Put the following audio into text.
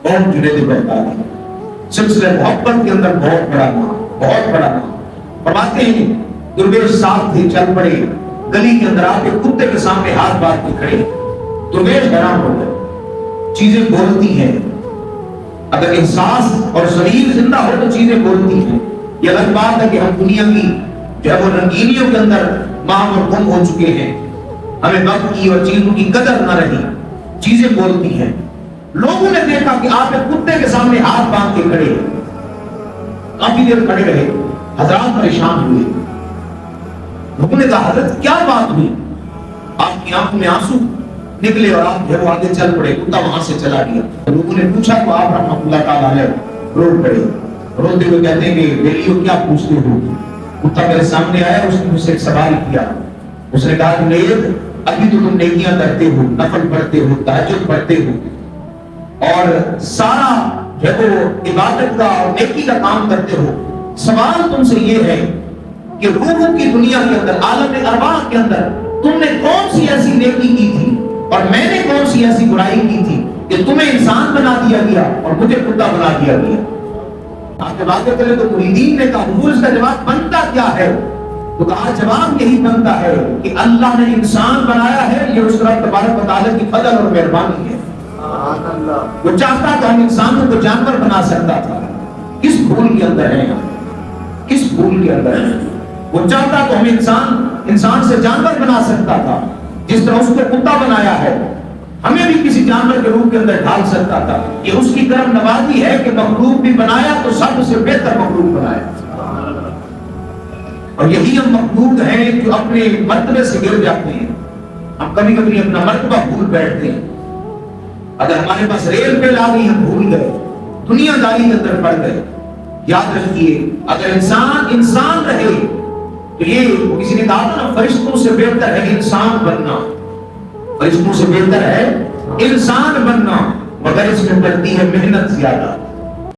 कौन जुनैद बगदादी, सिलसिले मोहब्बत के अंदर बहुत बड़ा नाम, बहुत बड़ा नाम। फरमाते हैं दुर्वेश साथ थे, चल पड़े, गली के अंदर आके कुत्ते के सामने हाथ बांध के खड़े। दुर्वेश हैरान हो गए, चीजें बोलती हैं, अगर एहसास और शरीर जिंदा हो तो चीजें बोलती हैं। ये अलग बात है कि हम दुनिया की जो है वो रंगीनियों के अंदर माम और गुम हो चुके हैं, हमें वक्त की और चीजों की कदर न रही, चीजें बोलती हैं। लोगों ने देखा कि आप एक कुत्ते के सामने हाथ बांध के खड़े, काफी देर खड़े रहे, हजरात परेशान हुए। लोगों ने कहा हजरत क्या बात हुई, आपकी आंखों में आंसू निकले और आप जो आगे चल पड़े, कुत्ता वहां से चला गया। लोगों ने पूछा तो आप रहमतुल्लाह ताला अलैह रो पड़े, रोते हुए कहते हैं कि बेलियो क्या पूछते हो। कुत्ता मेरे सामने आया, उसने मुझसे एक सवाल किया, उसने कहा कि नेक अभी तो तुम नेकियां करते हो, नफल पढ़ते हो, तहज्जुद पढ़ते हो और सारा जो है वो इबादत का और नेकी का काम करते हो, सवाल तुमसे ये है कि रूहों की दुनिया के अंदर, आलम अरवाह के अंदर तुमने कौन सी ऐसी नेकी की थी और मैंने कौन सी ऐसी बुराई की थी कि तुम्हें इंसान बना दिया गया और मुझे कुत्ता बना दिया गया। आप जवाब करें तो मुरीदीन ने कहा हुजूर इसका जवाब बनता क्या है, तो कहा जवाब यही बनता है कि अल्लाह ने इंसान बनाया है, ये उस रब तबारक व तआला की फजल और मेहरबानी है। वो चाहता था हम इंसानों को जानवर बना सकता था, किस भूल के अंदर है हम, किस भूल के अंदर है। वो चाहता तो हम इंसान से जानवर बना सकता था, जिस तरह उसको कुत्ता बनाया है हमें भी किसी जानवर के रूप के अंदर ढाल सकता था। ये उसकी करम नवाजी है कि मखलूक भी बनाया तो सबसे बेहतर मखलूक बनाया। और यही हम मखलूक हैं जो अपने मर्तबे से गिर जाते हैं। हम कभी कभी अपना मर्तबा भूल बैठते हैं। अगर हमारे पास रेल पे आ गई हम भूल गए, दुनियादारी के अंदर पड़ गए। याद रखिए अगर इंसान रहे तो ये किसी ने कहा था ना, फरिश्तों से बेहतर है इंसान बनना, फरिश्तों से बेहतर है इंसान बनना, मगर इसमें पड़ती है मेहनत ज्यादा।